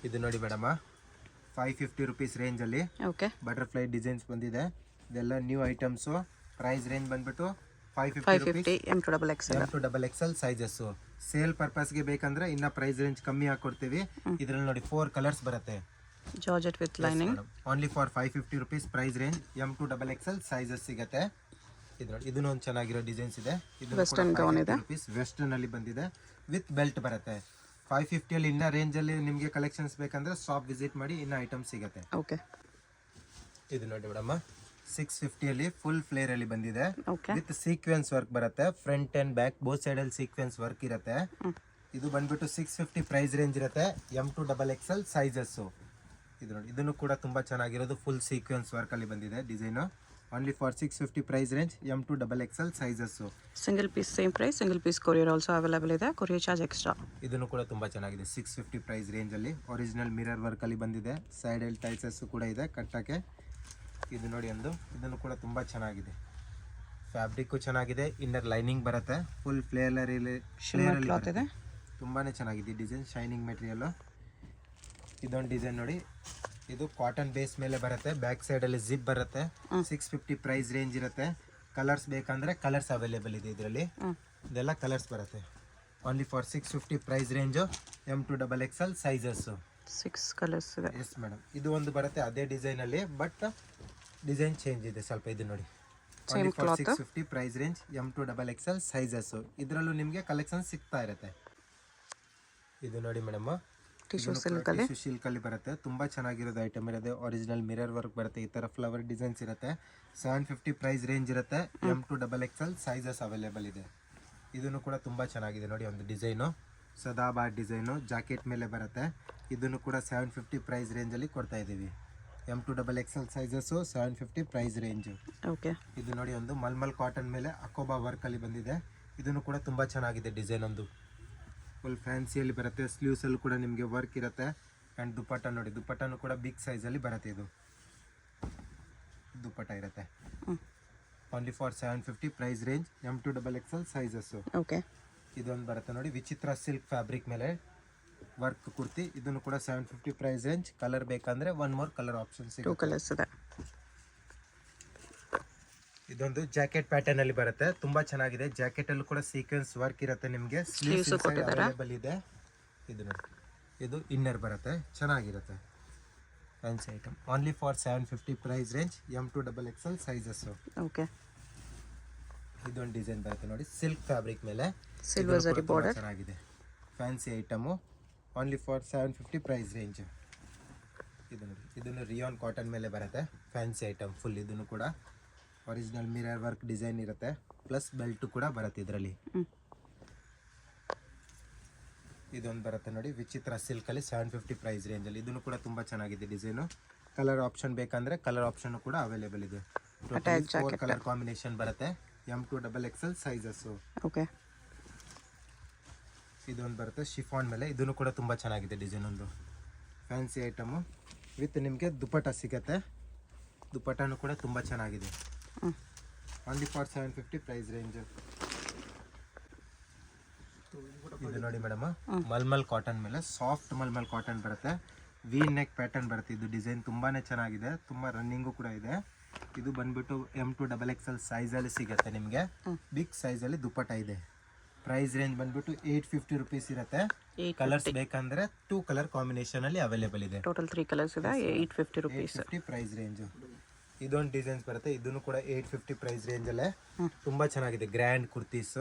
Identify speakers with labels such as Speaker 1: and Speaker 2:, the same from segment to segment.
Speaker 1: ಇದು ನೋಡಿ madam 550 rupees ರೇಂಜಲ್ಲಿ
Speaker 2: ಓಕೆ
Speaker 1: ಬಟರ್ಫ್ಲೈ ಡಿಸೈನ್ಸ್ ಬಂದಿದೆ. ಇದೆಲ್ಲ ನ್ಯೂ ಐಟಮ್ಸು. ಪ್ರೈಸ್ ರೇಂಜ್ ಬಂದ್ಬಿಟ್ಟು 550 ರುಪೀಸ್. M2XXL sizes. ಸೇಲ್ ಪರ್ಪಸ್ಗೆ ಬೇಕಂದ್ರೆ ಇನ್ನ ಪ್ರೈಸ್ ರೇಂಜ್ ಕಮ್ಮಿ ಹಾಕೊಡ್ತೀವಿ. ಇದರಲ್ಲಿ ನೋಡಿ 4 ಕಲರ್ಸ್ ಬರುತ್ತೆ.
Speaker 2: Georgette with lining.
Speaker 1: Only for 550 rupees price range. M2XXL sizes ಸಿಗುತ್ತೆ. ಇದು ನೋಡಿ ಇದನ್ನು ಒಂದು ಚೆನ್ನಾಗಿರೋ ಡಿಸೈನ್ಸ್ ಇದೆ. ಇದು
Speaker 2: ವೆಸ್ಟರ್ನ್ ಗೌನ್ ಇದೆ.
Speaker 1: ವೆಸ್ಟರ್ನ್ ಅಲ್ಲಿ ಬಂದಿದೆ ವಿತ್ ಬೆಲ್ಟ್ ಬರುತ್ತೆ. 550 ಅಲ್ಲಿ ಇನ್ನ ರೇಂಜ್ ಅಲ್ಲಿ ನಿಮಗೆ ಕಲೆಕ್ಷನ್ಸ್ ಬೇಕಂದ್ರೆ ಶಾಪ್ ವಿಸಿಟ್ ಮಾಡಿ ಇನ್ನ ಐಟಮ್ ಸಿಗುತ್ತೆ.
Speaker 2: ಓಕೆ,
Speaker 1: ಇದು ನೋಡಿ ಮೇಡಮ್ 650 ಅಲ್ಲಿ ಫುಲ್ ಫ್ಲೇರ್ ಅಲ್ಲಿ ಬಂದಿದೆ.
Speaker 2: ಓಕೆ,
Speaker 1: ವಿತ್ ಸೀಕ್ವೆನ್ಸ್ ವರ್ಕ್ ಬರುತ್ತೆ. Front and back both side ಅಲ್ಲಿ ಸೀಕ್ವೆನ್ಸ್ ವರ್ಕ್ ಇರುತ್ತೆ. ಇದು ಬಂದ್ಬಿಟ್ಟು 650 ಪ್ರೈಸ್ ರೇಂಜ್ ಇರುತ್ತೆ. M2XXL sizes. ಇದು ನೋಡಿ ಇದನ್ನು ಕೂಡ ತುಂಬಾ ಚೆನ್ನಾಗಿರೋದು. ಫುಲ್ ಸೀಕ್ವೆನ್ಸ್ ವರ್ಕ್ ಅಲ್ಲಿ ಬಂದಿದೆ design. Only for 650 price range. M2XXL sizes.
Speaker 2: Single piece same price. Single piece courier also available ಇದೆ. Courier charge extra.
Speaker 1: ಇದನ್ನು ಕೂಡ ತುಂಬಾ ಚೆನ್ನಾಗಿದೆ. 650 ಪ್ರೈಸ್ ರೇಂಜ್ ಅಲ್ಲಿ ಒರಿಜಿನಲ್ ಮಿರರ್ ವರ್ಕ್ ಅಲ್ಲಿ ಬಂದಿದೆ. ಸೈಡ್ ಅಲ್ಲಿ ಟೈಲ್ಸಸ್ ಕೂಡ ಇದೆ ಕಟ್ಟಕ್ಕೆ. ಇದು ನೋಡಿ ಒಂದು ಇದನ್ನು ಕೂಡ ತುಂಬಾ ಚೆನ್ನಾಗಿದೆ. ಫ್ಯಾಬ್ರಿಕ್ ಚೆನ್ನಾಗಿದೆ. ಇನ್ನರ್ ಲೈನಿಂಗ್ ಬರುತ್ತೆ. ಫುಲ್ ಫ್ಲೇರ್
Speaker 2: ಕ್ಲಾತ್ ಇದೆ.
Speaker 1: ತುಂಬಾನೇ ಚೆನ್ನಾಗಿದೆ ಡಿಸೈನ್. Shining material. ಇದೊಂದು ಡಿಸೈನ್ ನೋಡಿ. ಇದು ಕಾಟನ್ ಬೇಸ್ ಮೇಲೆ ಬರುತ್ತೆ. ಬ್ಯಾಕ್ ಸೈಡ್ ಅಲ್ಲಿ ಜಿಪ್ ಬರುತ್ತೆ. 650 ಪ್ರೈಸ್ ರೇಂಜ್ ಇರುತ್ತೆ. ಕಲರ್ಸ್ ಬೇಕಂದ್ರೆ ಕಲರ್ಸ್ ಅವೈಲೇಬಲ್ ಇದೆ ಇದರಲ್ಲಿ. ಇದೆಲ್ಲ ಕಲರ್ಸ್ ಬರುತ್ತೆ. Only for 650 price range. M2XXL sizes.
Speaker 2: 6 colours ಇದೆ.
Speaker 1: Yes madam. ಇದು ಒಂದು ಬರುತ್ತೆ ಅದೇ ಡಿಸೈನ್ ಅಲ್ಲಿ, ಬಟ್ ಡಿಸೈನ್ ಚೇಂಜ್ ಇದೆ ಸ್ವಲ್ಪ. ಇದು ನೋಡಿ only for 650 price range. M2XXL sizes. ಇದರಲ್ಲೂ ನಿಮಗೆ ಕಲೆಕ್ಷನ್ ಸಿಗ್ತಾ ಇರುತ್ತೆ. ಇದು ನೋಡಿ ಮೇಡಮ್
Speaker 2: ಟಿಶ್ಯೂ ಸಿಲ್ಕ್
Speaker 1: ಅಲ್ಲಿ ಬರುತ್ತೆ. ತುಂಬಾ ಚೆನ್ನಾಗಿರೋದು ಐಟಮ್ ಇರುತ್ತೆ. ಒರಿಜಿನಲ್ ಮಿರರ್ ವರ್ಕ್ ಬರುತ್ತೆ. ಈ ತರ ಫ್ಲವರ್ ಡಿಸೈನ್ಸ್ ಇರುತ್ತೆ. 750 ಪ್ರೈಸ್ ರೇಂಜ್ ಇರುತ್ತೆ. M2XXL ಸೈಜಸ್ ಅವೈಲೇಬಲ್ ಇದೆ. ಇದನ್ನು ಕೂಡ ತುಂಬಾ ಚೆನ್ನಾಗಿದೆ ನೋಡಿ. ಒಂದು ಡಿಸೈನು ಸದಾಬಾರ್ ಡಿಸೈನು ಜಾಕೆಟ್ ಮೇಲೆ ಬರುತ್ತೆ. ಇದನ್ನು ಕೂಡ 750 ಪ್ರೈಸ್ ರೇಂಜ್ ಅಲ್ಲಿ ಕೊಡ್ತಾ ಇದ್ದೀವಿ. M2XXL sizes 750 price range.
Speaker 2: Okay,
Speaker 1: ಇದು ನೋಡಿ ಒಂದು ಮಲ್ಮಲ್ ಕಾಟನ್ ಮೇಲೆ ಅಕೋಬಾ ವರ್ಕ್ ಅಲ್ಲಿ ಬಂದಿದೆ. ಇದನ್ನು ಕೂಡ ತುಂಬಾ ಚೆನ್ನಾಗಿದೆ ಡಿಸೈನ್. ಒಂದು ಫುಲ್ ಫ್ಯಾನ್ಸಿಯಲ್ಲಿ ಬರುತ್ತೆ. ಸ್ಲೀವ್ಸ್ ಅಲ್ಲಿ ಕೂಡ ನಿಮಗೆ ವರ್ಕ್ ಇರುತ್ತೆ. ಆ್ಯಂಡ್ ದುಪ್ಪಟ್ಟ ನೋಡಿ. ದುಪ್ಪಟ್ಟನು ಕೂಡ ಬಿಗ್ ಸೈಜ್ ಅಲ್ಲಿ ಬರುತ್ತೆ. ಇದು ದುಪ್ಪಟ್ಟ ಇರುತ್ತೆ. Only for 750 price range. M2XXL sizes.
Speaker 2: Okay,
Speaker 1: ಇದೊಂದು ಬರುತ್ತೆ ನೋಡಿ. ವಿಚಿತ್ರ ಸಿಲ್ಕ್ ಫ್ಯಾಬ್ರಿಕ್ ಮೇಲೆ ವರ್ಕ್ ಕುರ್ತಿ. ಇದನ್ನು ಕೂಡ 750 ಪ್ರೈಸ್ ರೇಂಜ್. ಕಲರ್ ಬೇಕಂದ್ರೆ ಒನ್ ಮೋರ್ ಕಲರ್ ಆಪ್ಷನ್ ಸಿಗುತ್ತೆ.
Speaker 2: 2 ಕಲರ್ಸ್ ಇದೆ.
Speaker 1: ಇದೊಂದು ಜಾಕೆಟ್ ಪ್ಯಾಟರ್ನ್ ಅಲ್ಲಿ ಬರುತ್ತೆ. ತುಂಬಾ ಚೆನ್ನಾಗಿದೆ. ಜಾಕೆಟ್ ಅಲ್ಲೂ ಕೂಡ ಸೀಕ್ವೆನ್ಸ್ ವರ್ಕ್ ಇರುತ್ತೆ. ನಿಮಗೆ ಸ್ಲೀವ್ಸ್ ಅವೈಲೇಬಲ್ ಇದೆ. ಇದು ನೋಡಿ ಇದು ಇನ್ನರ್ ಬರುತ್ತೆ. ಚೆನ್ನಾಗಿರುತ್ತೆ. Fancy item. Only for 750 price range. M2XXL sizes.
Speaker 2: Okay,
Speaker 1: ಇದೊಂದು ಡಿಸೈನ್ ಬರುತ್ತೆ ನೋಡಿ. ಸಿಲ್ಕ್ ಫ್ಯಾಬ್ರಿಕ್ ಮೇಲೆ
Speaker 2: ಸಿಲ್ವರ್ ಜರಿ ಬಾರ್ಡರ್.
Speaker 1: ಚೆನ್ನಾಗಿದೆ. Fancy item. Only for 750 price range. ಇದು ನೋಡಿ ಇದನ್ನು ರಿಯಾನ್ ಕಾಟನ್ ಮೇಲೆ ಬರುತ್ತೆ. Fancy item full. ಇದನ್ನು ಕೂಡ ಒರಿಜಿನಲ್ ಮಿರರ್ ವರ್ಕ್ ಡಿಸೈನ್ ಇರುತ್ತೆ. ಪ್ಲಸ್ ಬೆಲ್ಟ್ ಕೂಡ ಬರುತ್ತೆ ಇದರಲ್ಲಿ. ಇದೊಂದು ಬರುತ್ತೆ ನೋಡಿ ವಿಚಿತ್ರ ಸಿಲ್ಕ್ ಅಲ್ಲಿ 750 ಪ್ರೈಸ್ ರೇಂಜ್ ಅಲ್ಲಿ. ಇದನ್ನು ಕೂಡ ತುಂಬಾ ಚೆನ್ನಾಗಿದೆ ಡಿಸೈನು. ಕಲರ್ ಆಪ್ಷನ್ ಬೇಕಂದ್ರೆ ಕಲರ್ ಆಪ್ಷನ್ ಕೂಡ ಅವೈಲೇಬಲ್ ಇದೆ. 4 ಕಲರ್ ಕಾಂಬಿನೇಷನ್ ಬರುತ್ತೆ. M2XXL sizes.
Speaker 2: ಓಕೆ,
Speaker 1: ಇದೊಂದು ಬರುತ್ತೆ ಶಿಫಾನ್ ಮೇಲೆ. ಇದನ್ನು ಕೂಡ ತುಂಬಾ ಚೆನ್ನಾಗಿದೆ ಡಿಸೈನ್. ಒಂದು ಫ್ಯಾನ್ಸಿ ಐಟಮು ವಿತ್ ನಿಮಗೆ ದುಪ್ಪಟ್ಟ ಸಿಗುತ್ತೆ. ದುಪ್ಪಟ್ಟನು ಕೂಡ ತುಂಬಾ ಚೆನ್ನಾಗಿದೆ. Only for 750 price range. ಇದು ನೋಡಿ ಮೇಡಮ್ ಮಲ್ಮಲ್ ಕಾಟನ್ ಮೇಲೆ ಸಾಫ್ಟ್ ಮಲ್ಮಲ್ ಕಾಟನ್ ಬರುತ್ತೆ. ವಿ ನೆಕ್ ಪ್ಯಾಟರ್ನ್ ಬರುತ್ತೆ. ಇದು ಡಿಸೈನ್ ತುಂಬಾನೇ ಚೆನ್ನಾಗಿದೆ. ತುಂಬಾ ರನ್ನಿಂಗು ಕೂಡ ಇದೆ. ಇದು ಬಂದ್ಬಿಟ್ಟು M2XXL ಸೈಜ್ ಅಲ್ಲಿ ಸಿಗುತ್ತೆ ನಿಮಗೆ. ಬಿಗ್ ಸೈಜ್ ಅಲ್ಲಿ ದುಪ್ಪಟ್ಟ ಇದೆ. ಪ್ರೈಸ್ ರೇಂಜ್ ಬಂದ್ಬಿಟ್ಟು 850 ರುಪೀಸ್ ಇರುತ್ತೆ. ಕಲರ್ಸ್ ಬೇಕಂದ್ರೆ 2 ಕಲರ್ ಕಾಂಬಿನೇಷನ್ ಅಲ್ಲಿ ಅವೈಲೇಬಲ್ ಇದೆ.
Speaker 2: ಟೋಟಲ್ 3 ಕಲರ್ಸ್ ಇದೆ. 850 ರುಪೀಸ್
Speaker 1: ಪ್ರೈಸ್ ರೇಂಜ್. ಇದೊಂದು ಡಿಸೈನ್ಸ್ ಬರುತ್ತೆ. ಇದನ್ನು ಕೂಡ 850 ಪ್ರೈಸ್ ರೇಂಜ್ ಅಲ್ಲೇ. ತುಂಬಾ ಚೆನ್ನಾಗಿದೆ. ಗ್ರ್ಯಾಂಡ್ ಕುರ್ತೀಸ್.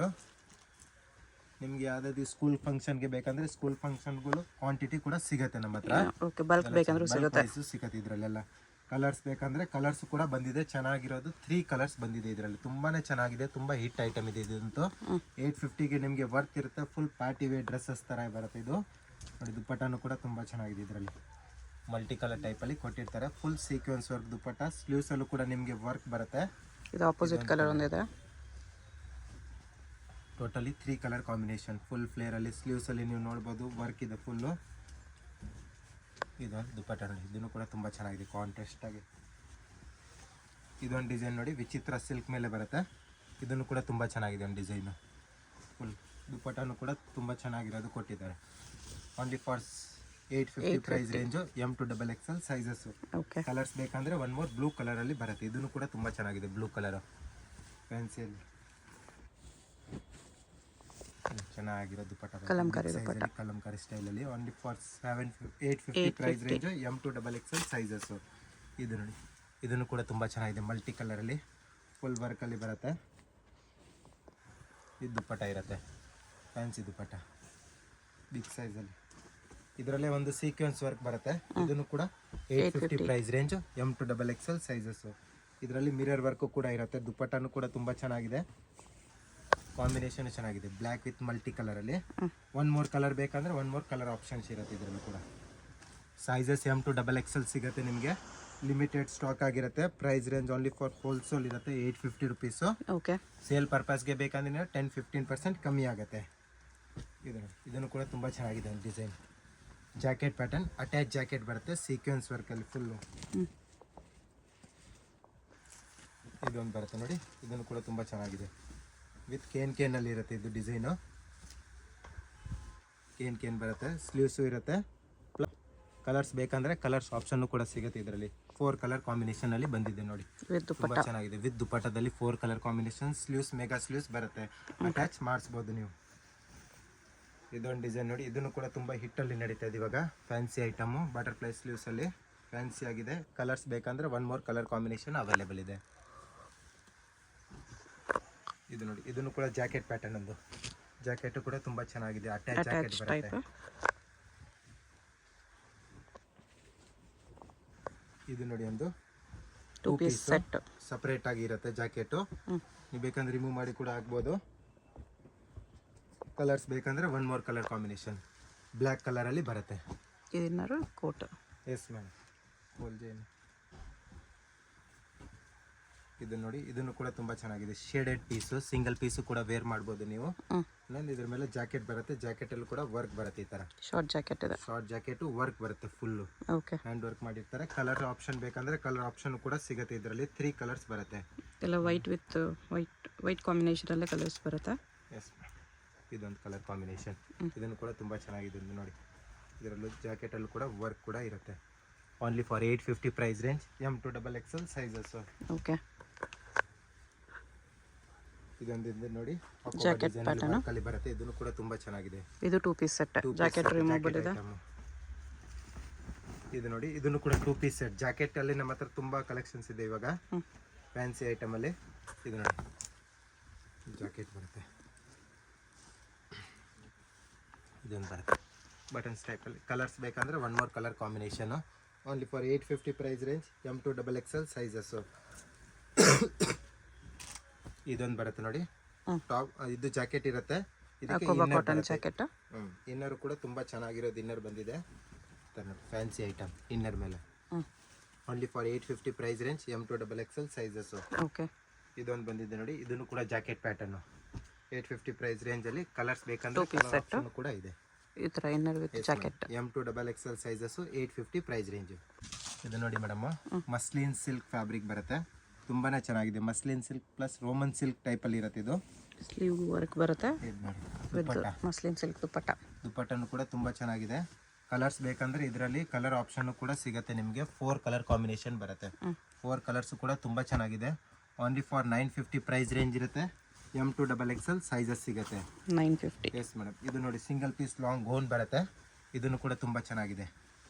Speaker 1: ನಿಮ್ಗೆ ಯಾವ್ದಾದ್ರು ಸ್ಕೂಲ್ ಫಂಕ್ಷನ್ಗೆ ಬೇಕಂದ್ರೆ ಸ್ಕೂಲ್ ಫಂಕ್ಷನ್ಗಳು ಕ್ವಾಂಟಿಟಿ ಕೂಡ ಸಿಗುತ್ತೆ ನಮ್ಮ ಹತ್ರ.
Speaker 2: ಓಕೆ, ಬಲ್ಕ್ ಬೇಕಂದ್ರೆ
Speaker 1: ಸಿಗುತ್ತೆ. ಇದರಲ್ಲೆಲ್ಲ ಕಲರ್ಸ್ ಬೇಕಂದ್ರೆ ಕಲರ್ಸ್ ಕೂಡ ಬಂದಿದೆ. ಚೆನ್ನಾಗಿರೋದು 3 ಕಲರ್ಸ್ ಬಂದಿದೆ ಇದರಲ್ಲಿ. ತುಂಬಾನೇ ಚೆನ್ನಾಗಿದೆ. ತುಂಬಾ ಹಿಟ್ ಐಟಮ್ ಇದೆ ಇದಂತೂ. 850ಗೆ ನಿಮಗೆ ವರ್ತ್ ಇರುತ್ತೆ. ಫುಲ್ ಪಾರ್ಟಿ ವೇರ್ ಡ್ರೆಸ್ಸಸ್ ತರ ಬರುತ್ತೆ ಇದು ನೋಡಿ. ದುಪ್ಪಟ್ಟನು ಕೂಡ ತುಂಬಾ ಚೆನ್ನಾಗಿದೆ. ಇದರಲ್ಲಿ ಮಲ್ಟಿ ಕಲರ್ ಟೈಪ್ ಅಲ್ಲಿ ಕೊಟ್ಟಿರ್ತಾರೆ. ಫುಲ್ ಸೀಕ್ವೆನ್ಸ್ ವರ್ಕ್ ದುಪ್ಪಟ್ಟ. ಸ್ಲೀವ್ಸ್ ಅಲ್ಲೂ ಕೂಡ ನಿಮಗೆ ವರ್ಕ್ ಬರುತ್ತೆ.
Speaker 2: ಇದು ಆಪೋಸಿಟ್ ಕಲರ್ ಒಂದಿದೆ.
Speaker 1: Totally 3 colour combination. Full flare ಅಲ್ಲಿ ಸ್ಲೀವ್ಸ್ ಅಲ್ಲಿ ನೀವು ನೋಡ್ಬೋದು ವರ್ಕ್ ಇದೆ ಫುಲ್ಲು. ಇದೊಂದು ದುಪ್ಪಟ್ಟ ನೋಡಿ. ಇದನ್ನು ಕೂಡ ತುಂಬಾ ಚೆನ್ನಾಗಿದೆ ಕಾಂಟ್ರಾಸ್ಟ್ ಆಗಿ. ಇದೊಂದು ಡಿಸೈನ್ ನೋಡಿ ವಿಚಿತ್ರ ಸಿಲ್ಕ್ ಮೇಲೆ ಬರುತ್ತೆ. ಇದನ್ನು ಕೂಡ ತುಂಬಾ ಚೆನ್ನಾಗಿದೆ ಒಂದು ಡಿಸೈನ್. ಫುಲ್ ದುಪ್ಪಟ್ಟನು ಕೂಡ ತುಂಬಾ ಚೆನ್ನಾಗಿರೋದು ಕೊಟ್ಟಿದ್ದಾರೆ. Only for 850 price range M2XXL sizes.
Speaker 2: Okay.
Speaker 1: Colours ಬೇಕಂದರೆ ಒನ್ ಮೋರ್ ಬ್ಲೂ ಕಲರಲ್ಲಿ ಬರುತ್ತೆ. ಇದನ್ನು ಕೂಡ ತುಂಬ ಚೆನ್ನಾಗಿದೆ, ಬ್ಲೂ ಕಲರು ಫ್ಯಾನ್ಸಿಯಲ್ಲಿ ಚೆನ್ನಾಗಿರೋ ದುಪ್ಪಟ್ಟ.
Speaker 2: ಕಲಂಕಾರಿ ದುಪ್ಪಟ್ಟ.
Speaker 1: ಕಲಂಕಾರಿ ಸ್ಟೈಲಲ್ಲಿ only for 850 price range M2XXL sizes. ಇದು ನೋಡಿ, ಇದನ್ನು ಕೂಡ ತುಂಬ ಚೆನ್ನಾಗಿದೆ, ಮಲ್ಟಿ ಕಲರಲ್ಲಿ ಫುಲ್ ವರ್ಕಲ್ಲಿ ಬರುತ್ತೆ. ಇದು ದುಪ್ಪಟ್ಟ ಇರುತ್ತೆ, ಫ್ಯಾನ್ಸಿ ದುಪ್ಪಟ್ಟ ಬಿಗ್ ಸೈಜಲ್ಲಿ. ಇದರಲ್ಲೇ ಒಂದು ಸೀಕ್ವೆನ್ಸ್ ವರ್ಕ್ ಬರುತ್ತೆ. ಇದನ್ನು ಕೂಡ 850 ಪ್ರೈಸ್ ರೇಂಜು M2XXL ಸೈಜಸ್ಸು. ಇದರಲ್ಲಿ ಮಿರರ್ ವರ್ಕು ಕೂಡ ಇರುತ್ತೆ. ದುಪ್ಪಟ್ಟನೂ ಕೂಡ ತುಂಬ ಚೆನ್ನಾಗಿದೆ, ಕಾಂಬಿನೇಷನ್ ಚೆನ್ನಾಗಿದೆ, ಬ್ಲ್ಯಾಕ್ ವಿತ್ ಮಲ್ಟಿ ಕಲರಲ್ಲಿ. ಒನ್ ಮೋರ್ ಕಲರ್ ಬೇಕಂದರೆ ಒನ್ ಮೋರ್ ಕಲರ್ ಆಪ್ಷನ್ಸ್ ಇರುತ್ತೆ. ಇದರಲ್ಲೂ ಕೂಡ ಸೈಜಸ್ M2XXL ಸಿಗುತ್ತೆ ನಿಮಗೆ. ಲಿಮಿಟೆಡ್ ಸ್ಟಾಕ್ ಆಗಿರುತ್ತೆ. Price range only for wholesale ಇರುತ್ತೆ 850 ರುಪೀಸು.
Speaker 2: ಓಕೆ.
Speaker 1: ಸೇಲ್ ಪರ್ಪಸ್ಗೆ ಬೇಕಂದ್ರೆ 10-15% ಕಮ್ಮಿ ಆಗುತ್ತೆ. ಇದನ್ನು ಕೂಡ ತುಂಬ ಚೆನ್ನಾಗಿದೆ ಒಂದು design. Jacket pattern, attach jacket ಬರುತ್ತೆ ಸೀಕ್ವೆನ್ಸ್ ವರ್ಕಲ್ಲಿ ಫುಲ್ಲು. ಇದೊಂದು ಬರುತ್ತೆ ನೋಡಿ, ಇದನ್ನು ಕೂಡ ತುಂಬ ಚೆನ್ನಾಗಿದೆ. ವಿತ್ ಕೇನಲ್ಲಿ ಇರುತ್ತೆ ಇದು ಡಿಸೈನು. ಕೇನ್ ಬರುತ್ತೆ, ಸ್ಲೀವ್ಸು ಇರುತ್ತೆ. ಕಲರ್ಸ್ ಬೇಕಂದರೆ ಕಲರ್ಸ್ ಆಪ್ಷನ್ನು ಕೂಡ ಸಿಗುತ್ತೆ. ಇದರಲ್ಲಿ 4 ಕಲರ್ ಕಾಂಬಿನೇಷನಲ್ಲಿ ಬಂದಿದೆ ನೋಡಿ, ತುಂಬ ಚೆನ್ನಾಗಿದೆ. ವಿತ್ ದುಪ್ಪಟ್ಟದಲ್ಲಿ 4 colour combination. Sleeves mega sleeves ಬರುತ್ತೆ, ಅಟ್ಯಾಚ್ ಮಾಡಿಸ್ಬೋದು ನೀವು. ಇದೊಂದು ಡಿಸೈನ್ ನೋಡಿ, ಇದನ್ನು ಕೂಡ ತುಂಬ ಹಿಟ್ಟಲ್ಲಿ ನಡೀತಾ ಇದೆ ಇವಾಗ. ಫ್ಯಾನ್ಸಿ ಐಟಮು, ಬಟರ್ಫ್ಲೈ ಸ್ಲೀವ್ಸಲ್ಲಿ ಫ್ಯಾನ್ಸಿ ಆಗಿದೆ. ಕಲರ್ಸ್ ಬೇಕಂದರೆ one more colour combination available ಇದೆ. ಇದು ನೋಡಿ, ಇದನ್ನು ಕೂಡ ಜಾಕೆಟ್ ಪ್ಯಾಟರ್ನ್ ಒಂದು. ಜಾಕೆಟ್ ಕೂಡ ತುಂಬ ಚೆನ್ನಾಗಿದೆ, ಅಟ್ಯಾಚ್ ಜಾಕೆಟ್ ಬರುತ್ತೆ. ಇದು ನೋಡಿ, ಒಂದು 2 ಪೀಸ್ ಸೆಟ್ ಸಪರೇಟ್ ಆಗಿ ಇರುತ್ತೆ ಜಾಕೆಟು. ನೀವು ಬೇಕಂದ್ರೆ ರಿಮೂವ್ ಮಾಡಿ ಕೂಡ ಹಾಕ್ಬೋದು. ಕಲರ್ಸ್ ಬೇಕಂದ್ರೆ one more colour combination black ಕಲರಲ್ಲಿ ಬರುತ್ತೆ.
Speaker 2: ಇದನ್ನಾರು ಕೋಟ್.
Speaker 1: ಎಸ್ ಮ್ಯಾಮ್, ಫುಲ್ ಜೈನ್. ಇದು ನೋಡಿ, ಇದನ್ನು ಕೂಡ ತುಂಬ ಚೆನ್ನಾಗಿದೆ. ಶೇಡೆಡ್ ಪೀಸು, ಸಿಂಗಲ್ ಪೀಸು ಕೂಡ ವೇರ್ ಮಾಡ್ಬೋದು ನೀವು. ಇನ್ನೊಂದು ಇದ್ರ ಮೇಲೆ ಜಾಕೆಟ್ ಬರುತ್ತೆ. ಜಾಕೆಟಲ್ಲಿ ಕೂಡ ವರ್ಕ್ ಬರುತ್ತೆ. ಈ ಥರ
Speaker 2: ಶಾರ್ಟ್ ಜಾಕೆಟ್ ಇದೆ.
Speaker 1: ಶಾರ್ಟ್ ಜಾಕೆಟು ವರ್ಕ್ ಬರುತ್ತೆ ಫುಲ್ಲು.
Speaker 2: ಓಕೆ.
Speaker 1: ಹ್ಯಾಂಡ್ ವರ್ಕ್ ಮಾಡಿರ್ತಾರೆ. ಕಲರ್ ಆಪ್ಷನ್ ಬೇಕಂದ್ರೆ ಕಲರ್ ಆಪ್ಷನ್ ಕೂಡ ಸಿಗುತ್ತೆ. ಇದರಲ್ಲಿ 3 ಕಲರ್ಸ್ ಬರುತ್ತೆ.
Speaker 2: ಎಲ್ಲ ವೈಟ್ ವಿತ್ ವೈಟ್ ಕಾಂಬಿನೇಷನಲ್ಲೇ ಕಲರ್ಸ್ ಬರುತ್ತೆ.
Speaker 1: ಎಸ್, ಇದೊಂದು ಕಲರ್ ಕಾಂಬಿನೇಷನ್. ಇದನ್ನು ಕೂಡ ತುಂಬ ಚೆನ್ನಾಗಿದೆ ನೋಡಿ. ಇದರಲ್ಲೂ ಜಾಕೆಟಲ್ಲೂ ಕೂಡ ವರ್ಕ್ ಕೂಡ ಇರುತ್ತೆ. Only for 850 price range M2XXL sizes.
Speaker 2: Okay.
Speaker 1: ಇದೊಂದು ನೋಡಿ,
Speaker 2: ಜಾಕೆಟ್ ಪ್ಯಾಟರ್ನ್
Speaker 1: ಅಲ್ಲಿ ಬರುತ್ತೆ. ಇದನ್ನು ಕೂಡ ತುಂಬ ಚೆನ್ನಾಗಿದೆ.
Speaker 2: ಇದು 2 ಪೀಸ್ ಸೆಟ್. ಜಾಕೆಟ್ ರಿಮೂವಬಲ್ ಇದೆ.
Speaker 1: ಇದು ನೋಡಿ, ಇದನ್ನು ಕೂಡ 2 ಪೀಸ್ ಸೆಟ್. ಜಾಕೆಟ್ ಅಲ್ಲಿ ನಮ್ಮ ಹತ್ರ ತುಂಬಾ ಕಲೆಕ್ಷನ್ಸ್ ಇದೆ ಇವಾಗ ಫ್ಯಾನ್ಸಿ ಐಟಮ್ ಅಲ್ಲಿ. ಇದು ನೋಡಿ, ಜಾಕೆಟ್ ಬರುತ್ತೆ. ಇದೊಂದು ಬರುತ್ತೆ ಬಟನ್ಸ್ ಟೈಪ್ ಅಲ್ಲಿ. ಕಲರ್ಸ್ ಬೇಕಂದ್ರೆ one more colour combination. Only for 850 price range M2XXL sizes. ಇದೊಂದು ಬರುತ್ತೆ ನೋಡಿ, ಟಾಪ್. ಇದು ಜಾಕೆಟ್ ಇರುತ್ತೆ.
Speaker 2: Cotton jacket.
Speaker 1: ಇನ್ನರ್ ಕೂಡ ತುಂಬಾ ಚೆನ್ನಾಗಿರೋದು ಇನ್ನರ್ ಬಂದಿದೆ. ಫ್ಯಾನ್ಸಿ ಐಟಮ್ ಇನ್ನರ್ ಮೇಲೆ. Only for 850 price range M2XXL sizes.
Speaker 2: Okay.
Speaker 1: ಇದೊಂದು ಬಂದಿದೆ ನೋಡಿ, ಇದನ್ನು ಕೂಡ ಜಾಕೆಟ್ ಪ್ಯಾಟರ್ನ್ 850 ಪ್ರೈಸ್ ರೇಂಜ್ ಅಲ್ಲಿ. ಕಲರ್ಸ್ ಬೇಕಂದ್ರೆ ಕೂಡ ಇದೆ.
Speaker 2: ಈ ತರ inner with jacket.
Speaker 1: M2XXL sizes 850 price range. ಇದು ನೋಡಿ ಮೇಡಮ್, ಮಸ್ಲಿನ್ ಸಿಲ್ಕ್ ಫ್ಯಾಬ್ರಿಕ್ ಬರುತ್ತೆ. ತುಂಬಾನೇ ಚೆನ್ನಾಗಿದೆ. Muslin silk plus roman silk type ಅಲ್ಲಿ ಇರುತ್ತೆ. ಇದು
Speaker 2: ಸ್ಲೀವ್ ವರ್ಕ್ ಬರುತ್ತೆ ವಿತ್ ಮಸ್ಲಿನ್ ಸಿಲ್ಕ್ ದುಪ್ಪಟ್ಟ.
Speaker 1: ದುಪ್ಪಟ್ಟನು ಕೂಡ ತುಂಬಾ ಚೆನ್ನಾಗಿದೆ. ಕಲರ್ಸ್ ಬೇಕಂದ್ರೆ ಇದರಲ್ಲಿ ಕಲರ್ ಆಪ್ಷನ್ ಕೂಡ ಸಿಗುತ್ತೆ ನಿಮಗೆ. 4 ಕಲರ್ ಕಾಂಬಿನೇಷನ್ ಬರುತ್ತೆ. 4 ಕಲರ್ಸ್ ಕೂಡ ತುಂಬಾ ಚೆನ್ನಾಗಿದೆ. ಓನ್ಲಿ ಫಾರ್ 950 ಪ್ರೈಸ್ ರೇಂಜ್ ಇರುತ್ತೆ. M2XXL ಸೈಜಸ್ ಸಿಗುತ್ತೆ
Speaker 2: 950.
Speaker 1: S madam. ಇದು ನೋಡಿ, ಸಿಂಗಲ್ ಪೀಸ್ ಲಾಂಗ್ ಗೋನ್ ಬರುತ್ತೆ. ಇದನ್ನು ಕೂಡ ತುಂಬ ಚೆನ್ನಾಗಿದೆ,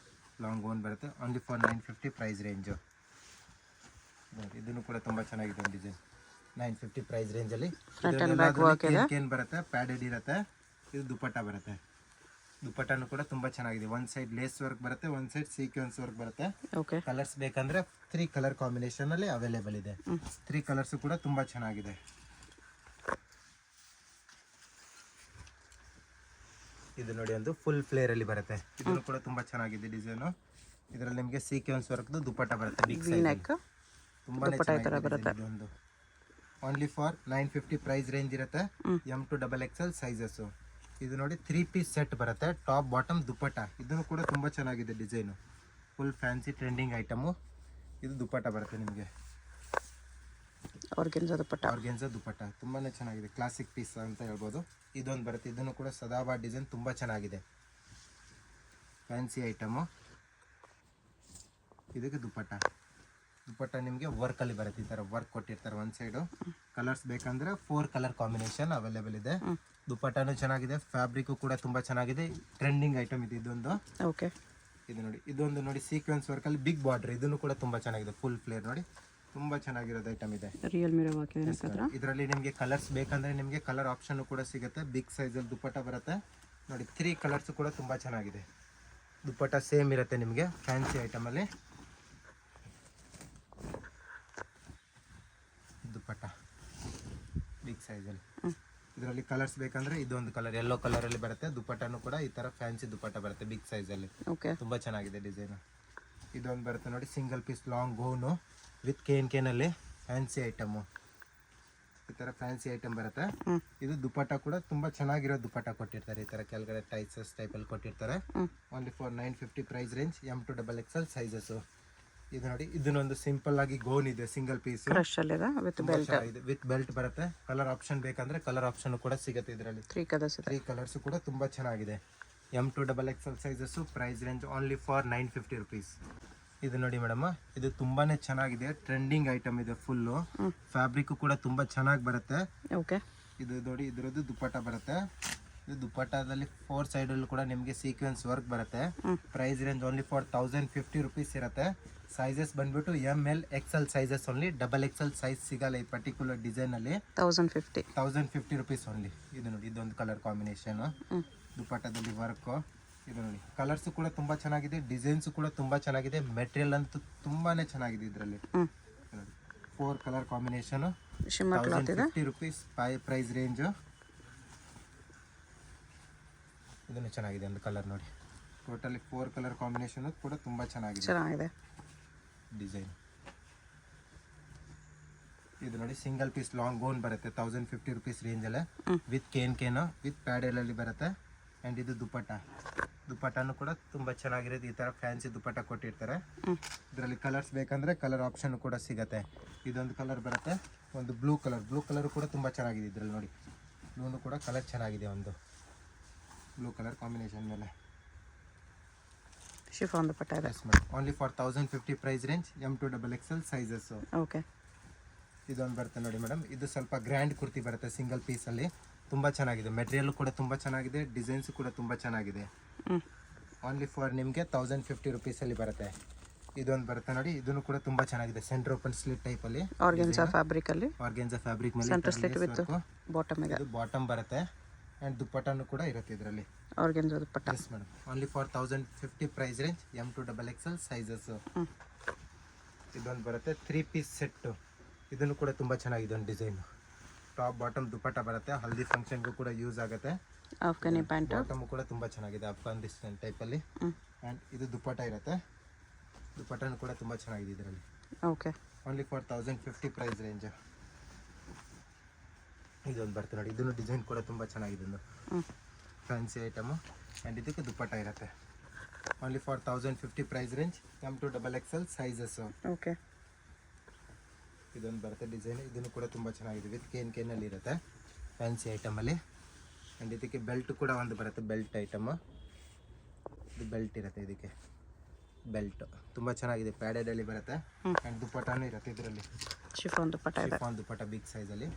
Speaker 1: ಲಾಂಗ್ ಗೋನ್ ಬರುತ್ತೆ. Only for 950 price range. ಇದನ್ನು ಕೂಡ ತುಂಬ ಚೆನ್ನಾಗಿದೆ ಒಂದು ಡಿಸೈನ್. 950 ಪ್ರೈಸ್ ರೇಂಜಲ್ಲಿ ಕೇನ್ ಬರುತ್ತೆ, ಪ್ಯಾಡೆಡ್ ಇರುತ್ತೆ. ಇದು ದುಪ್ಪಟ್ಟ ಬರುತ್ತೆ. ದುಪ್ಪಟ್ಟನು ಕೂಡ ತುಂಬ ಚೆನ್ನಾಗಿದೆ. ಒಂದು ಸೈಡ್ ಲೇಸ್ ವರ್ಕ್ ಬರುತ್ತೆ, ಒಂದು ಸೈಡ್ ಸೀಕ್ವೆನ್ಸ್ ವರ್ಕ್ ಬರುತ್ತೆ.
Speaker 2: ಓಕೆ.
Speaker 1: ಕಲರ್ಸ್ ಬೇಕಂದ್ರೆ 3 ಕಲರ್ ಕಾಂಬಿನೇಷನಲ್ಲಿ ಅವೈಲೇಬಲ್ ಇದೆ. 3 ಕಲರ್ಸು ಕೂಡ ತುಂಬ ಚೆನ್ನಾಗಿದೆ. ಇದು ನೋಡಿ, ಒಂದು ಫುಲ್ ಫ್ಲೇರ್ ಅಲ್ಲಿ ಬರುತ್ತೆ. ಇದನ್ನು ಕೂಡ ತುಂಬಾ ಚೆನ್ನಾಗಿದೆ ಡಿಸೈನು. ಇದರಲ್ಲಿ ನಿಮಗೆ ಸೀಕ್ವೆನ್ಸ್ ವರ್ಕ್ ದುಪ್ಪಟ್ಟ ಬರುತ್ತೆ. ಬಿಗ್ ಸೈಜ್, ತುಂಬಾನೇ ಚೆನ್ನಾಗಿದೆ. ಇದೊಂದು ಓನ್ಲಿ ಫಾರ್ 950 ಪ್ರೈಸ್ ರೇಂಜ್ ಇರುತ್ತೆ. M2XXL sizes. ಇದು ನೋಡಿ, 3 ಪೀಸ್ ಸೆಟ್ ಬರುತ್ತೆ, ಟಾಪ್ ಬಾಟಮ್ ದುಪ್ಪಟ್ಟ. ಇದನ್ನು ಕೂಡ ತುಂಬಾ ಚೆನ್ನಾಗಿದೆ design. Full fancy trending item. ಇದು ದುಪ್ಪಟ್ಟ ಬರುತ್ತೆ ನಿಮಗೆ,
Speaker 2: ಆರ್ಗೆನ್ಜಾ ದುಪ್ಪಟ್ಟ.
Speaker 1: ಆರ್ಗೆನ್ಜಾ ದುಪ್ಪಟ್ಟ ತುಂಬಾನೇ ಚೆನ್ನಾಗಿದೆ, ಕ್ಲಾಸಿಕ್ ಪೀಸ್ ಅಂತ ಹೇಳ್ಬೋದು. ಇದೊಂದು ಬರುತ್ತೆ. ಇದನ್ನು ಕೂಡ ಸದಾಬಾರ್ ಡಿಸೈನ್ ತುಂಬಾ ಚೆನ್ನಾಗಿದೆ. Fancy item. ಇದಕ್ಕೆ ದುಪ್ಪಟ್ಟ ನಿಮಗೆ ವರ್ಕಲ್ಲಿ ಬರುತ್ತೆ. ಈ ಥರ ವರ್ಕ್ ಕೊಟ್ಟಿರ್ತಾರೆ ಒಂದು ಸೈಡು. ಕಲರ್ಸ್ ಬೇಕಂದ್ರೆ 4 ಕಲರ್ ಕಾಂಬಿನೇಷನ್ ಅವೈಲೇಬಲ್ ಇದೆ. ದುಪ್ಪಟ್ಟನೂ ಚೆನ್ನಾಗಿದೆ, ಫ್ಯಾಬ್ರಿಕ್ಕು ಕೂಡ ತುಂಬ ಚೆನ್ನಾಗಿದೆ. ಟ್ರೆಂಡಿಂಗ್ ಐಟಮ್ ಇದೆ ಇದೊಂದು.
Speaker 2: ಓಕೆ,
Speaker 1: ಇದು ನೋಡಿ, ಇದೊಂದು ನೋಡಿ ಸೀಕ್ವೆನ್ಸ್ ವರ್ಕಲ್ಲಿ ಬಿಗ್ ಬಾರ್ಡರ್. ಇದನ್ನು ಕೂಡ ತುಂಬ ಚೆನ್ನಾಗಿದೆ, ಫುಲ್ ಫ್ಲೇರ್ ನೋಡಿ, ತುಂಬ ಚೆನ್ನಾಗಿರೋದು ಐಟಮ್ ಇದೆ.
Speaker 2: ರಿಯಲ್ ಮಿರರ್ ವರ್ಕ್ ಇದೆ ಬೇಕಾದ್ರೆ.
Speaker 1: ಇದರಲ್ಲಿ ನಿಮಗೆ ಕಲರ್ಸ್ ಬೇಕಂದ್ರೆ ನಿಮಗೆ ಕಲರ್ ಆಪ್ಷನ್ ಕೂಡ ಸಿಗುತ್ತೆ. ಬಿಗ್ ಸೈಜಲ್ಲಿ ದುಪ್ಪಟ್ಟ ಬರುತ್ತೆ ನೋಡಿ. 3 ಕಲರ್ಸ್ ಕೂಡ ತುಂಬ ಚೆನ್ನಾಗಿದೆ. ದುಪ್ಪಟ್ಟ ಸೇಮ್ ಇರುತ್ತೆ ನಿಮಗೆ ಫ್ಯಾನ್ಸಿ ಐಟಮಲ್ಲಿ. ದುಪ್ಪಟ್ಟ ಬಿಗ್ ಸೈಜಲ್ಲಿ. ಇದರಲ್ಲಿ ಕಲರ್ಸ್ ಬೇಕಂದ್ರೆ ಇದೊಂದು ಕಲರ್ ಯೆಲ್ಲೋ ಕಲರಲ್ಲಿ ಬರುತ್ತೆ. ದುಪ್ಪಟ್ಟನೂ ಕೂಡ ಈ ಥರ ಫ್ಯಾನ್ಸಿ ದುಪ್ಪಟ್ಟ ಬರುತ್ತೆ ಬಿಗ್ ಸೈಜಲ್ಲಿ.
Speaker 2: ಓಕೆ,
Speaker 1: ತುಂಬ ಚೆನ್ನಾಗಿದೆ ಡಿಸೈನು. ಇದೊಂದು ಬರುತ್ತೆ ನೋಡಿ, single piece long gown with ಕೇನಲ್ಲಿ ಫ್ಯಾನ್ಸಿ ಐಟಮು. ಈ ಥರ ಫ್ಯಾನ್ಸಿ ಐಟಮ್ ಬರುತ್ತೆ. ಇದು ದುಪ್ಪಟ್ಟ ಕೂಡ ತುಂಬ ಚೆನ್ನಾಗಿರೋ ದುಪ್ಪಟ್ಟ ಕೊಟ್ಟಿರ್ತಾರೆ. ಈ ಥರ ಕೆಳಗಡೆ ಟೈಸಸ್ ಟೈಪಲ್ಲಿ ಕೊಟ್ಟಿರ್ತಾರೆ. Only for 950 price range. M2 XXL sizes. ಇದು ನೋಡಿ, ಇದನ್ನೊಂದು ಸಿಂಪಲ್ ಆಗಿ ಗೌನ್ ಇದೆ, ಸಿಂಗಲ್ ಪೀಸ್
Speaker 2: ಕ್ರಶ್ ಅಲ್ಲಿ ಇದೆ ವಿತ್ ಬೆಲ್ಟ್.
Speaker 1: ವಿತ್ ಬೆಲ್ಟ್ ಬರುತ್ತೆ. ಕಲರ್ ಆಪ್ಷನ್ ಬೇಕಂದ್ರೆ ಕಲರ್ ಆಪ್ಷನ್ ಕೂಡ ಸಿಗುತ್ತೆ ಇದರಲ್ಲಿ.
Speaker 2: 3 ಕಲರ್ಸ್ ಇದೆ.
Speaker 1: 3 ಕಲರ್ಸ್ ಕೂಡ ತುಂಬ ಚೆನ್ನಾಗಿದೆ. M2 XXL sizes. Price range only for 950 rupees. ಇದು ನೋಡಿ ಮೇಡಮ್, ಇದು ತುಂಬಾನೇ ಚೆನ್ನಾಗಿದೆ. ಟ್ರೆಂಡಿಂಗ್ ಐಟಮ್ ಇದೆ ಫುಲ್ಲು. ಫ್ಯಾಬ್ರಿಕ್ ಕೂಡ ತುಂಬ ಚೆನ್ನಾಗಿ ಬರುತ್ತೆ.
Speaker 2: ಓಕೆ,
Speaker 1: ಇದು ನೋಡಿ, ಇದರದ್ದು ದುಪ್ಪಟ್ಟ ಬರುತ್ತೆ. ಇದು ದುಪ್ಪಟ್ಟದಲ್ಲಿ 4 ಸೈಡಲ್ಲೂ ಕೂಡ ನಿಮಗೆ ಸೀಕ್ವೆನ್ಸ್ ವರ್ಕ್ ಬರುತ್ತೆ. Price range only for 1050 rupees ಇರುತ್ತೆ. ಸೈಜಸ್ ಬಂದ್ಬಿಟ್ಟು ML XL sizes only. XXL size ಸಿಗಲ್ಲ ಈ ಪರ್ಟಿಕ್ಯುಲರ್ ಡಿಸೈನಲ್ಲಿ. 1050 rupees only. ಇದು ನೋಡಿ, ಇದೊಂದು ಕಲರ್ ಕಾಂಬಿನೇಷನ್ ದುಪ್ಪಟ್ಟದಲ್ಲಿ ವರ್ಕು. ಇದು ನೋಡಿ, ಕಲರ್ಸ್ ಕೂಡ ತುಂಬ ಚೆನ್ನಾಗಿದೆ, ಡಿಸೈನ್ಸ್ ಕೂಡ ತುಂಬ ಚೆನ್ನಾಗಿದೆ. ಮೆಟೀರಿಯಲ್ ಅಂತೂ ತುಂಬಾನೇ ಚೆನ್ನಾಗಿದೆ ಇದರಲ್ಲಿ. 4 colour combination, 1050 rupees price range. ಇದನ್ನು ಚೆನ್ನಾಗಿದೆ ಒಂದು ಕಲರ್ ನೋಡಿ. ಟೋಟಲಿ 4 ಕಲರ್ ಕಾಂಬಿನೇಷನ್ ಕೂಡ ತುಂಬ ಚೆನ್ನಾಗಿದೆ ಡಿಸೈನ್. ಇದು ನೋಡಿ, ಸಿಂಗಲ್ ಪೀಸ್ ಲಾಂಗ್ ಗೌನ್ ಬರುತ್ತೆ 1050 ರುಪೀಸ್ ರೇಂಜಲ್ಲೇ. ವಿತ್ ಕೇನು ವಿತ್ ಪ್ಯಾಡಲಲ್ಲಿ ಬರುತ್ತೆ. ಆ್ಯಂಡ್ ಇದು ದುಪ್ಪಟ್ಟನೂ ಕೂಡ ತುಂಬ ಚೆನ್ನಾಗಿರೋದು. ಈ ಥರ ಫ್ಯಾನ್ಸಿ ದುಪ್ಪಟ್ಟ ಕೊಟ್ಟಿರ್ತಾರೆ. ಇದರಲ್ಲಿ ಕಲರ್ಸ್ ಬೇಕಂದ್ರೆ ಕಲರ್ ಆಪ್ಷನ್ ಕೂಡ ಸಿಗುತ್ತೆ. ಇದೊಂದು ಕಲರ್ ಬರುತ್ತೆ, ಒಂದು ಬ್ಲೂ ಕಲರ್ ಕೂಡ ತುಂಬ ಚೆನ್ನಾಗಿದೆ ಇದರಲ್ಲಿ ನೋಡಿ. ಬ್ಲೂನು ಕೂಡ ಕಲರ್ ಚೆನ್ನಾಗಿದೆ, ಒಂದು ಬ್ಲೂ ಕಲರ್ ಕಾಂಬಿನೇಷನ್ ಮೇಲೆ.
Speaker 2: ಶಿಫಾನ್ ದುಪ್ಪಟ್ಟ ಇದೆ.
Speaker 1: Only for 1050 price range. M2 XXL sizes.
Speaker 2: Okay,
Speaker 1: ಇದೊಂದು ಬರುತ್ತೆ ನೋಡಿ ಮೇಡಮ್. ಇದು ಸ್ವಲ್ಪ ಗ್ರ್ಯಾಂಡ್ ಕುರ್ತಿ ಬರುತ್ತೆ ಸಿಂಗಲ್ ಪೀಸಲ್ಲಿ. ತುಂಬ ಚೆನ್ನಾಗಿದೆ. ಮೆಟೀರಿಯಲ್ ಕೂಡ ತುಂಬ ಚೆನ್ನಾಗಿದೆ, ಡಿಸೈನ್ಸ್ ಕೂಡ ತುಂಬ ಚೆನ್ನಾಗಿದೆ. ಓನ್ಲಿ ಫಾರ್ ನಿಮಗೆ 1050 ರುಪೀಸಲ್ಲಿ ಬರುತ್ತೆ. ಇದೊಂದು ಬರುತ್ತೆ ನೋಡಿ, ಇದನ್ನು ಕೂಡ ತುಂಬ ಚೆನ್ನಾಗಿದೆ. ಸೆಂಟರ್ ಓಪನ್ ಸ್ಲಿಟ್ ಟೈಪಲ್ಲಿ
Speaker 2: ಆರ್ಗೆನ್ಸಾ ಫ್ಯಾಬ್ರಿಕ್ ಅಲ್ಲಿ.
Speaker 1: ಆರ್ಗೆನ್ಸಾ ಫ್ಯಾಬ್ರಿಕ್ ಮೇಲೆ
Speaker 2: ಸೆಂಟರ್ ಸ್ಲಿಟ್ ವಿತ್ ಬಾಟಮ್ ಇದೆ.
Speaker 1: ಇದು ಬಾಟಮ್ ಬರುತ್ತೆ. ಆ್ಯಂಡ್ ದುಪ್ಪಟ್ಟನೂ ಕೂಡ ಇರುತ್ತೆ ಇದರಲ್ಲಿ.
Speaker 2: Organza dupatta.
Speaker 1: Yes madam. Only for 1050 price range. M2 XXL sizes. ಇದೊಂದು ಬರುತ್ತೆ 3 ಪೀಸ್ ಸೆಟ್ಟು. ಇದನ್ನು ಕೂಡ ತುಂಬ ಚೆನ್ನಾಗಿದೆ ಒಂದು ಡಿಸೈನು. ಟಾಪ್ ಬಾಟಮ್ ದುಪ್ಪಟ್ಟ ಬರುತ್ತೆ. ಹಲ್ದಿ ಫಂಕ್ಷನ್ಗೂ ಕೂಡ ಯೂಸ್ ಆಗುತ್ತೆ.
Speaker 2: Afghani pant.
Speaker 1: ಬಾಟಮ್ ಕೂಡ ತುಂಬ ಚೆನ್ನಾಗಿದೆ, ಅಫ್ಘಾನಿಸ್ತಾನ್ ಟೈಪಲ್ಲಿ. ಆ್ಯಂಡ್ ಇದು ದುಪ್ಪಟ್ಟ ಇರುತ್ತೆ. ದುಪ್ಪಟ್ಟನೂ ಕೂಡ ತುಂಬ ಚೆನ್ನಾಗಿದೆ ಇದರಲ್ಲಿ.
Speaker 2: Okay,
Speaker 1: only for 1050 price range. ಇದೊಂದು ಬರ್ತದೆ ನೋಡಿ, ಇದನ್ನು ಡಿಸೈನ್ ಕೂಡ ತುಂಬ ಚೆನ್ನಾಗಿದೆ, ಒಂದು ಫ್ಯಾನ್ಸಿ ಐಟಮು. ಆ್ಯಂಡ್ ಇದಕ್ಕೆ ದುಪ್ಪಟ್ಟ ಇರುತ್ತೆ. Only for 1050 price range. M2 XXL sizes.
Speaker 2: Okay,
Speaker 1: ಇದೊಂದು ಬರುತ್ತೆ ಡಿಸೈನ್. ಇದನ್ನು ಕೂಡ ತುಂಬ ಚೆನ್ನಾಗಿದೆ, ವಿತ್ ಕೇನಲ್ಲಿ ಇರುತ್ತೆ ಫ್ಯಾನ್ಸಿ ಐಟಮಲ್ಲಿ. ಆ್ಯಂಡ್ ಇದಕ್ಕೆ ಬೆಲ್ಟ್ ಕೂಡ ಒಂದು ಬರುತ್ತೆ, ಬೆಲ್ಟ್ ಐಟಮು. ಇದು ಬೆಲ್ಟ್ ಇರುತ್ತೆ, ಇದಕ್ಕೆ ಬೆಲ್ಟ್ ತುಂಬ ಚೆನ್ನಾಗಿದೆ, ಪ್ಯಾಡೆಡಲ್ಲಿ ಬರುತ್ತೆ. ಆ್ಯಂಡ್ ದುಪ್ಪಟ್ಟನೂ ಇರುತ್ತೆ ಇದರಲ್ಲಿ.
Speaker 2: ಶಿಫಾನ್ ದುಪ್ಪಟ್ಟ
Speaker 1: ಬಿಗ್ ಸೈಜಲ್ಲಿ.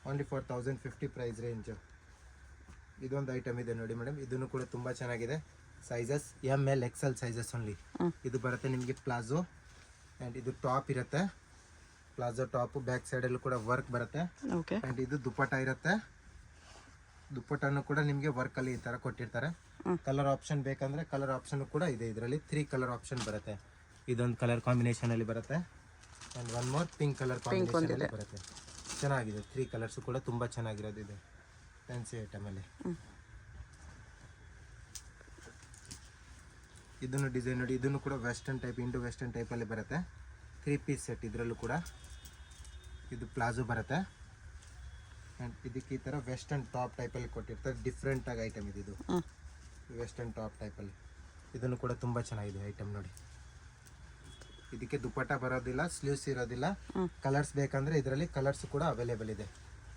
Speaker 1: Only for 1050 price range. ಇದೊಂದು ಐಟಮ್ ಇದೆ ನೋಡಿ ಮೇಡಮ್, ಇದನ್ನು ಕೂಡ ತುಂಬ ಚೆನ್ನಾಗಿದೆ. Sizes ML XL sizes only. ಇದು ಬರುತ್ತೆ ನಿಮಗೆ ಪ್ಲಾಜೋ. ಆ್ಯಂಡ್ ಇದು ಟಾಪ್ ಇರುತ್ತೆ, ಪ್ಲಾಜೋ ಟಾಪು. ಬ್ಯಾಕ್ ಸೈಡಲ್ಲೂ ಕೂಡ ವರ್ಕ್ ಬರುತ್ತೆ.
Speaker 2: ಓಕೆ,
Speaker 1: ಆ್ಯಂಡ್ ಇದು ದುಪ್ಪಟ್ಟ ಇರುತ್ತೆ. ದುಪ್ಪಟ್ಟನೂ ಕೂಡ ನಿಮಗೆ ವರ್ಕಲ್ಲಿ ಈ ಥರ ಕೊಟ್ಟಿರ್ತಾರೆ. ಕಲರ್ ಆಪ್ಷನ್ ಬೇಕಂದರೆ ಕಲರ್ ಆಪ್ಷನ್ ಕೂಡ ಇದೆ ಇದರಲ್ಲಿ. 3 ಕಲರ್ ಆಪ್ಷನ್ ಬರುತ್ತೆ. ಇದೊಂದು ಕಲರ್ ಕಾಂಬಿನೇಷನಲ್ಲಿ ಬರುತ್ತೆ. And one more pink colour ಕಾಂಬಿನೇಷನಲ್ಲಿ ಬರುತ್ತೆ. ಚೆನ್ನಾಗಿದೆ. 3 ಕಲರ್ಸು ಕೂಡ ತುಂಬ ಚೆನ್ನಾಗಿರೋದು ಇದೆ ಫ್ಯಾನ್ಸಿ ಐಟಮಲ್ಲಿ. ಇದನ್ನು ಡಿಸೈನ್ ನೋಡಿ, ಇದನ್ನು ಕೂಡ ವೆಸ್ಟರ್ನ್ ಟೈಪ್, ಇಂಡೋ ವೆಸ್ಟರ್ನ್ ಟೈಪಲ್ಲಿ ಬರುತ್ತೆ. 3 ಪೀಸ್ ಸೆಟ್ ಇದರಲ್ಲೂ ಕೂಡ. ಇದು ಪ್ಲಾಜೋ ಬರುತ್ತೆ. ಆ್ಯಂಡ್ ಇದಕ್ಕೆ ಈ ಥರ ವೆಸ್ಟರ್ನ್ ಟಾಪ್ ಟೈಪಲ್ಲಿ ಕೊಟ್ಟಿರ್ತಾರೆ. ಡಿಫ್ರೆಂಟಾಗಿ ಐಟಮ್ ಇದು ವೆಸ್ಟರ್ನ್ ಟಾಪ್ ಟೈಪಲ್ಲಿ. ಇದನ್ನು ಕೂಡ ತುಂಬ ಚೆನ್ನಾಗಿದೆ ಐಟಮ್ ನೋಡಿ. ಇದಕ್ಕೆ ದುಪ್ಪಟ್ಟ ಬರೋದಿಲ್ಲ, ಸ್ಲೀವ್ಸ್ ಇರೋದಿಲ್ಲ. ಕಲರ್ಸ್ ಬೇಕಂದರೆ ಇದರಲ್ಲಿ ಕಲರ್ಸ್ ಕೂಡ ಅವೈಲೇಬಲ್ ಇದೆ.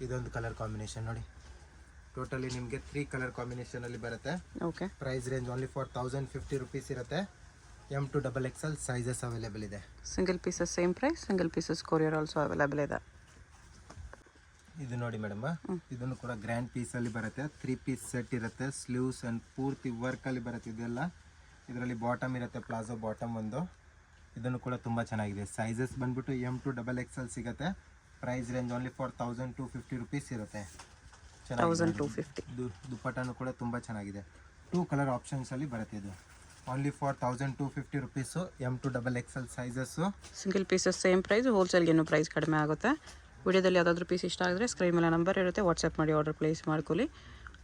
Speaker 1: ಇದೊಂದು ಕಲರ್ ಕಾಂಬಿನೇಷನ್ ನೋಡಿ, ಟೋಟಲಿ ನಿಮಗೆ 3 ಕಲರ್ ಕಾಂಬಿನೇಷನ್ ಅಲ್ಲಿ ಬರುತ್ತೆ.
Speaker 2: Okay.
Speaker 1: Price range only for 1050 rupees ಇರುತ್ತೆ. M2XXL ಸೈಜಸ್ ಅವೈಲೇಬಲ್ ಇದೆ.
Speaker 2: Single pieces same price, single pieces courier also available ಇದೆ.
Speaker 1: ಇದು ನೋಡಿ ಮೇಡಮ್, ಇದನ್ನು ಕೂಡ ಗ್ರ್ಯಾಂಡ್ ಪೀಸ್ ಅಲ್ಲಿ ಬರುತ್ತೆ. 3 ಪೀಸ್ ಸೆಟ್ ಇರುತ್ತೆ. ಸ್ಲೀವ್ಸ್ ಅಂಡ್ ಪೂರ್ತಿ ವರ್ಕ್ ಅಲ್ಲಿ ಬರುತ್ತೆ. ಇದೆಲ್ಲ ಇದರಲ್ಲಿ ಬಾಟಮ್ ಇರುತ್ತೆ, ಪ್ಲಾಜೋ ಬಾಟಮ್ ಒಂದು. ಇದನ್ನು ಕೂಡ ತುಂಬ ಚೆನ್ನಾಗಿದೆ. ಸೈಜಸ್ ಬಂದ್ಬಿಟ್ಟು M2XXL ಸಿಗುತ್ತೆ. Price range only for 1250 rupees ಇರುತ್ತೆ.
Speaker 2: 1250.
Speaker 1: ದುಪ್ಪಟ್ಟನು ಕೂಡ ತುಂಬ ಚೆನ್ನಾಗಿದೆ. 2 ಕಲರ್ ಆಪ್ಷನ್ಸ್ ಅಲ್ಲಿ ಬರುತ್ತೆ. ಇದು only for 1250 rupees. M2XXL sizes.
Speaker 2: Single pieces same price, ಹೋಲ್ಸೇಲ್ಗೆ ಇನ್ನೂ ಪ್ರೈಸ್ ಕಡಿಮೆ ಆಗುತ್ತೆ. ವಿಡಿಯೋದಲ್ಲಿ ಯಾವುದಾದ್ರೂ ಪೀಸ್ ಇಷ್ಟ ಆಗಿದ್ರೆ ಸ್ಕ್ರೀನ್ ಮೇಲೆ ನಂಬರ್ ಇರುತ್ತೆ, ವಾಟ್ಸಪ್ ಮಾಡಿ ಆರ್ಡರ್ ಪ್ಲೇಸ್ ಮಾಡ್ಕೊಳ್ಳಿ.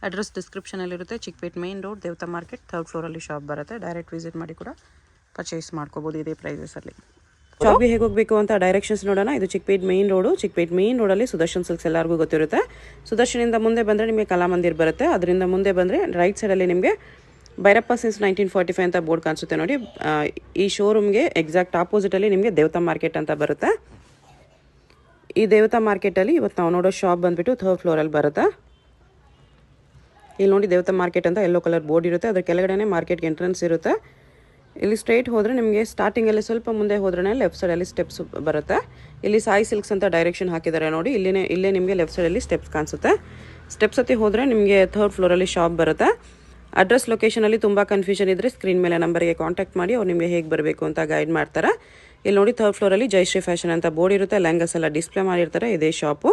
Speaker 2: ಅಡ್ರೆಸ್ ಡಿಸ್ಕ್ರಿಪ್ಷನಲ್ಲಿರುತ್ತೆ. ಚಿಕ್ಕಪೇಟ್ ಮೇನ್ ರೋಡ್, ದೇವತಾ ಮಾರ್ಕೆಟ್, 3rd ಫ್ಲೋರಲ್ಲಿ ಶಾಪ್ ಬರುತ್ತೆ. ಡೈರೆಕ್ಟ್ ವಿಸಿಟ್ ಮಾಡಿ ಕೂಡ ಪರ್ಚೇಸ್ ಮಾಡ್ಕೋಬೋದು ಇದೇ ಪ್ರೈಸಸಲ್ಲಿ. ಶಾಪ್ಗೆ ಹೇಗೆ ಹೋಗಬೇಕು ಅಂತ ಡೈರೆಕ್ಷನ್ಸ್ ನೋಡೋಣ. ಇದು Chickpet main road. Chickpet main ರೋಡಲ್ಲಿ ಸುದರ್ಶನ್ ಸಿಲ್ಕ್ಸ್ ಎಲ್ಲರಿಗೂ ಗೊತ್ತಿರುತ್ತೆ. ಸುದರ್ಶನಿಂದ ಮುಂದೆ ಬಂದರೆ ನಿಮಗೆ ಕಲಾಮಂದಿರ್ ಬರುತ್ತೆ. ಅದರಿಂದ ಮುಂದೆ ಬಂದರೆ ರೈಟ್ ಸೈಡಲ್ಲಿ ನಿಮಗೆ ಭೈರಪ್ಪ ಸಿನ್ಸ್ 1945 ಅಂತ ಬೋರ್ಡ್ ಕಾಣಿಸುತ್ತೆ ನೋಡಿ. ಈ ಶೋರೂಮ್ಗೆ ಎಕ್ಸಾಕ್ಟ್ ಆಪೋಸಿಟಲ್ಲಿ ನಿಮಗೆ ದೇವತಾ ಮಾರ್ಕೆಟ್ ಅಂತ ಬರುತ್ತೆ. ಈ ದೇವತಾ ಮಾರ್ಕೆಟಲ್ಲಿ ಇವತ್ತು ನಾವು ನೋಡೋ ಶಾಪ್ ಬಂದುಬಿಟ್ಟು 3rd ಫ್ಲೋರಲ್ಲಿ ಬರುತ್ತೆ. ಇಲ್ಲಿ ನೋಡಿ ದೇವತಾ ಮಾರ್ಕೆಟ್ ಅಂತ ಯೆಲ್ಲೋ ಕಲರ್ ಬೋರ್ಡ್ ಇರುತ್ತೆ. ಅದ್ರ ಕೆಳಗಡೆ ಮಾರ್ಕೆಟ್ಗೆ ಎಂಟ್ರೆನ್ಸ್ ಇರುತ್ತೆ. ಇಲ್ಲಿ ಸ್ಟ್ರೈಟ್ ಹೋದರೆ ನಿಮಗೆ ಸ್ಟಾರ್ಟಿಂಗಲ್ಲಿ ಸ್ವಲ್ಪ ಮುಂದೆ ಹೋದ್ರೆ ಲೆಫ್ಟ್ ಸೈಡಲ್ಲಿ ಸ್ಟೆಪ್ಸ್ ಬರುತ್ತೆ. ಇಲ್ಲಿ ಸಾಯಿ ಸಿಲ್ಕ್ಸ್ ಅಂತ ಡೈರೆಕ್ಷನ್ ಹಾಕಿದ್ದಾರೆ ನೋಡಿ. ಇಲ್ಲೇ ನಿಮಗೆ ಲೆಫ್ಟ್ ಸೈಡಲ್ಲಿ ಸ್ಟೆಪ್ಸ್ ಕಾಣಿಸುತ್ತೆ. ಸ್ಟೆಪ್ಸ್ ಹತ್ತಿ ಹೋದರೆ ನಿಮಗೆ 3rd ಫ್ಲೋರಲ್ಲಿ ಶಾಪ್ ಬರುತ್ತೆ. ಅಡ್ರೆಸ್ ಲೊಕೇಶನಲ್ಲಿ ತುಂಬ ಕನ್ಫ್ಯೂಷನ್ ಇದ್ದರೆ ಸ್ಕ್ರೀನ್ ಮೇಲೆ ನಂಬರ್ಗೆ ಕಾಂಟ್ಯಾಕ್ಟ್ ಮಾಡಿ, ಅವ್ರು ನಿಮಗೆ ಹೇಗೆ ಬರಬೇಕು ಅಂತ ಗೈಡ್ ಮಾಡ್ತಾರೆ. ಇಲ್ಲಿ ನೋಡಿ 3rd ಫ್ಲೋರಲ್ಲಿ ಜಯಶ್ರೀ ಫ್ಯಾಷನ್ ಅಂತ ಬೋರ್ಡ್ ಇರುತ್ತೆ. ಲೆಹಂಗಾಸ್ ಎಲ್ಲ ಡಿಸ್ಪ್ಲೇ ಮಾಡಿರ್ತಾರೆ. ಇದೇ ಶಾಪು.